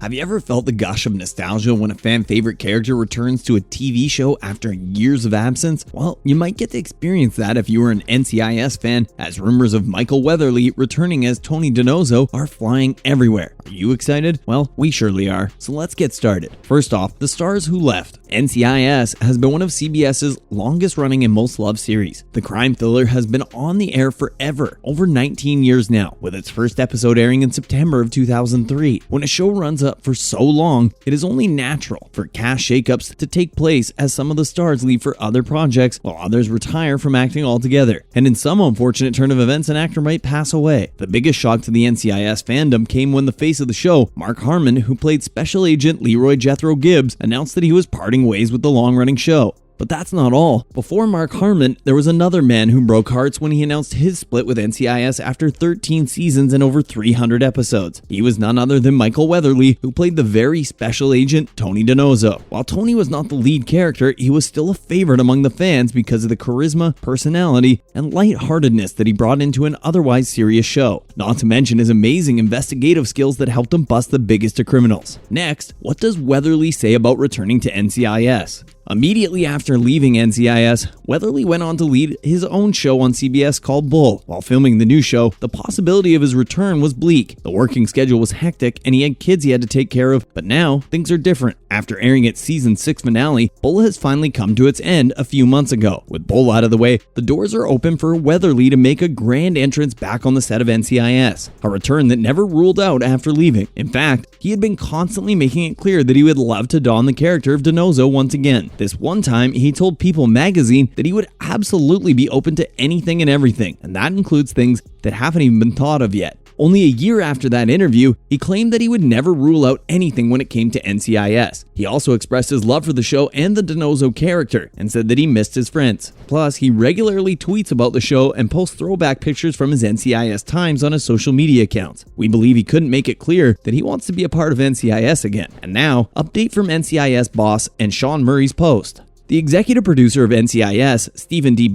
Have you ever felt the gush of nostalgia when a fan favorite character returns to a TV show after years of absence? Well, you might get to experience that if you were an NCIS fan, as rumors of Michael Weatherly returning as Tony DiNozzo are flying everywhere. Are you excited? Well, we surely are, so let's get started. First off, the stars who left. NCIS has been one of CBS's longest running and most loved series. The crime thriller has been on the air forever, over 19 years now, with its first episode airing in September of 2003. When a show runs up for so long, it is only natural for cast shakeups to take place as some of the stars leave for other projects while others retire from acting altogether. And in some unfortunate turn of events, an actor might pass away. The biggest shock to the NCIS fandom came when the face of the show, Mark Harmon, who played Special Agent Leroy Jethro Gibbs, announced that he was parting ways with the long-running show. But that's not all. Before Mark Harmon, there was another man who broke hearts when he announced his split with NCIS after 13 seasons and over 300 episodes. He was none other than Michael Weatherly, who played the very special agent Tony DiNozzo. While Tony was not the lead character, he was still a favorite among the fans because of the charisma, personality, and lightheartedness that he brought into an otherwise serious show. Not to mention his amazing investigative skills that helped him bust the biggest of criminals. Next, what does Weatherly say about returning to NCIS? Immediately after leaving NCIS, Weatherly went on to lead his own show on CBS called Bull. While filming the new show, the possibility of his return was bleak. The working schedule was hectic and he had kids he had to take care of, but now things are different. After airing its season 6 finale, Bull has finally come to its end a few months ago. With Bull out of the way, the doors are open for Weatherly to make a grand entrance back on the set of NCIS, a return that never ruled out after leaving. In fact, he had been constantly making it clear that he would love to don the character of DiNozzo once again. This one time, he told People magazine that he would absolutely be open to anything and everything, and that includes things that haven't even been thought of yet. Only a year after that interview, he claimed that he would never rule out anything when it came to NCIS. He also expressed his love for the show and the DiNozzo character, and said that he missed his friends. Plus, he regularly tweets about the show and posts throwback pictures from his NCIS times on his social media accounts. We believe he couldn't make it clear that he wants to be a part of NCIS again. And now, update from NCIS boss and Sean Murray's post. The executive producer of NCIS, Steven D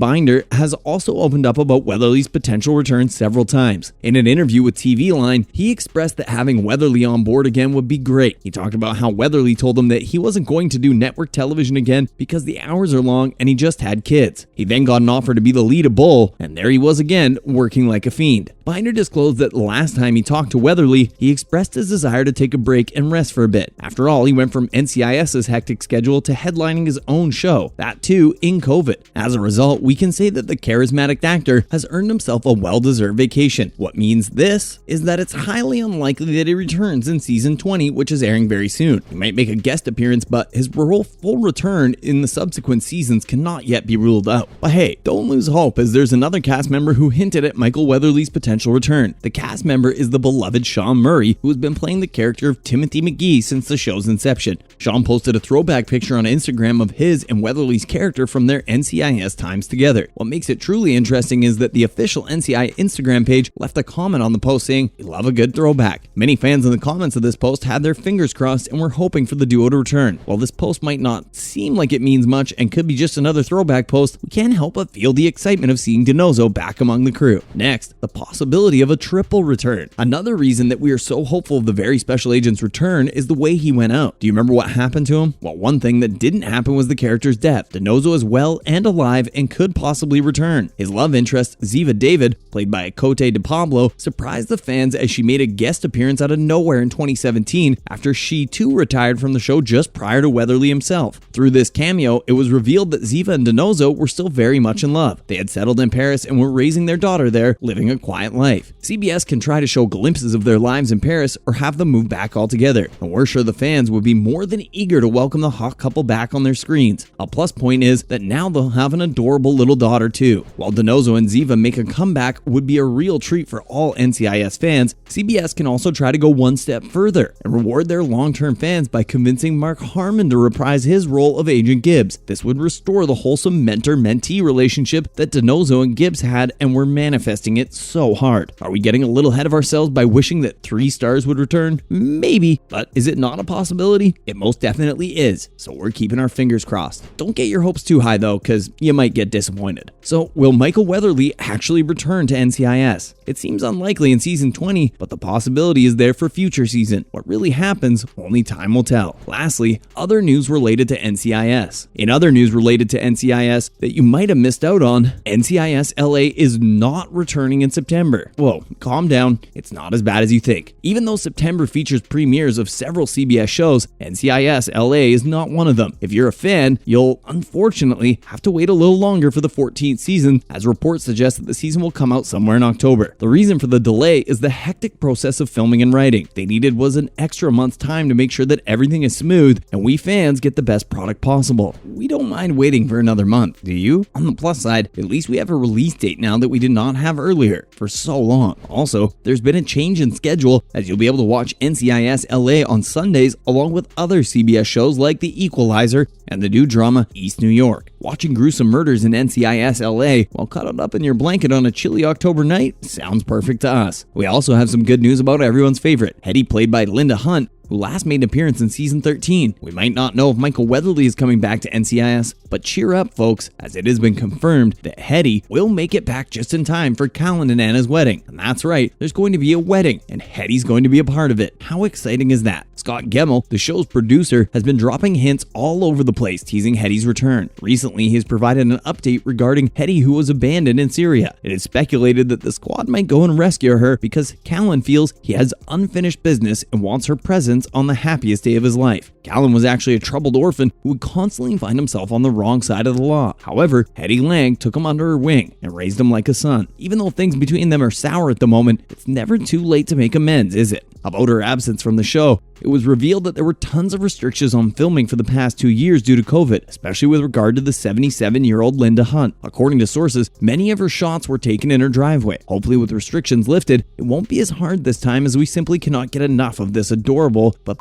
has also opened up about Weatherly's potential return several times. In an interview with TVLine, he expressed that having Weatherly on board again would be great. He talked about how Weatherly told him that he wasn't going to do network television again because the hours are long and he just had kids. He then got an offer to be the lead of Bull, and there he was again, working like a fiend. Binder disclosed that the last time he talked to Weatherly, he expressed his desire to take a break and rest for a bit. After all, he went from NCIS's hectic schedule to headlining his own show, that too in COVID. As a result, we can say that the charismatic actor has earned himself a well-deserved vacation. What means this is that it's highly unlikely that he returns in season 20, which is airing very soon. He might make a guest appearance, but his full return in the subsequent seasons cannot yet be ruled out. But hey, don't lose hope, as there's another cast member who hinted at Michael Weatherly's potential return. The cast member is the beloved Sean Murray, who has been playing the character of Timothy McGee since the show's inception. Sean posted a throwback picture on Instagram of his and Weatherly's character from their NCIS times together. What makes it truly interesting is that the official NCI Instagram page left a comment on the post saying, "We love a good throwback." Many fans in the comments of this post had their fingers crossed and were hoping for the duo to return. While this post might not seem like it means much and could be just another throwback post, we can't help but feel the excitement of seeing DiNozzo back among the crew. Next, the possibility of a triple return. Another reason that we are so hopeful of the very special agent's return is the way he went out. Do you remember what happened to him? Well, one thing that didn't happen was the character's death. DiNozzo is well and alive and could possibly return. His love interest, Ziva David, played by Cote de Pablo, surprised the fans as she made a guest appearance out of nowhere in 2017 after she too retired from the show just prior to Weatherly himself. Through this cameo, it was revealed that Ziva and DiNozzo were still very much in love. They had settled in Paris and were raising their daughter there, living a quiet life. CBS can try to show glimpses of their lives in Paris or have them move back altogether, and we're sure the fans would be more than eager to welcome the hot couple back on their screens. A plus point is that now they'll have an adorable little daughter too. While DiNozzo and Ziva make a comeback would be a real treat for all NCIS fans, CBS can also try to go one step further and reward their long-term fans by convincing Mark Harmon to reprise his role of Agent Gibbs. This would restore the wholesome mentor-mentee relationship that DiNozzo and Gibbs had and were manifesting it so hard. Are we getting a little ahead of ourselves by wishing that 3 stars would return? Maybe, but is it not a possibility? It most definitely is, so we're keeping our fingers crossed. honest. Don't get your hopes too high though, cause you might get disappointed. So will Michael Weatherly actually return to NCIS? It seems unlikely in season 20, but the possibility is there for future season. What really happens, only time will tell. Lastly, other news related to NCIS. In other news related to NCIS that you might have missed out on, NCIS LA is not returning in September. Whoa, calm down, it's not as bad as you think. Even though September features premieres of several CBS shows, NCIS LA is not one of them. If you're a fan, you'll unfortunately have to wait a little longer for the 14th season, as reports suggest that the season will come out somewhere in October. The reason for the delay is the hectic process of filming and writing. They needed was an extra month's time to make sure that everything is smooth and we fans get the best product possible. We don't mind waiting for another month, do you? On the plus side, at least we have a release date now that we did not have earlier for so long. Also, there's been a change in schedule, as you'll be able to watch NCIS LA on Sundays along with other CBS shows like The Equalizer and the new drama East New York. Watching gruesome murders in NCIS LA while cuddled up in your blanket on a chilly October night sounds perfect to us. We also have some good news about everyone's favorite, Hetty, played by Linda Hunt, who last made an appearance in season 13. We might not know if Michael Weatherly is coming back to NCIS, but cheer up folks, as it has been confirmed that Hetty will make it back just in time for Callan and Anna's wedding. And that's right, there's going to be a wedding, and Hetty's going to be a part of it. How exciting is that? Scott Gemmell, the show's producer, has been dropping hints all over the place teasing Hetty's return. Recently, he has provided an update regarding Hetty, who was abandoned in Syria. It is speculated that the squad might go and rescue her because Callan feels he has unfinished business and wants her presence on the happiest day of his life. Callan was actually a troubled orphan who would constantly find himself on the wrong side of the law. However, Hetty Lang took him under her wing and raised him like a son. Even though things between them are sour at the moment, it's never too late to make amends, is it? About her absence from the show, it was revealed that there were tons of restrictions on filming for the past 2 years due to COVID, especially with regard to the 77-year-old Linda Hunt. According to sources, many of her shots were taken in her driveway. Hopefully with restrictions lifted, it won't be as hard this time, as we simply cannot get enough of this adorable but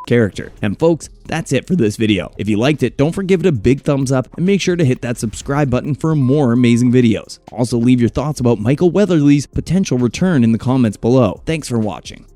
character. And folks, that's it for this video. If you liked it, don't forget to give it a big thumbs up and make sure to hit that subscribe button for more amazing videos. Also, leave your thoughts about Michael Weatherly's potential return in the comments below. Thanks for watching.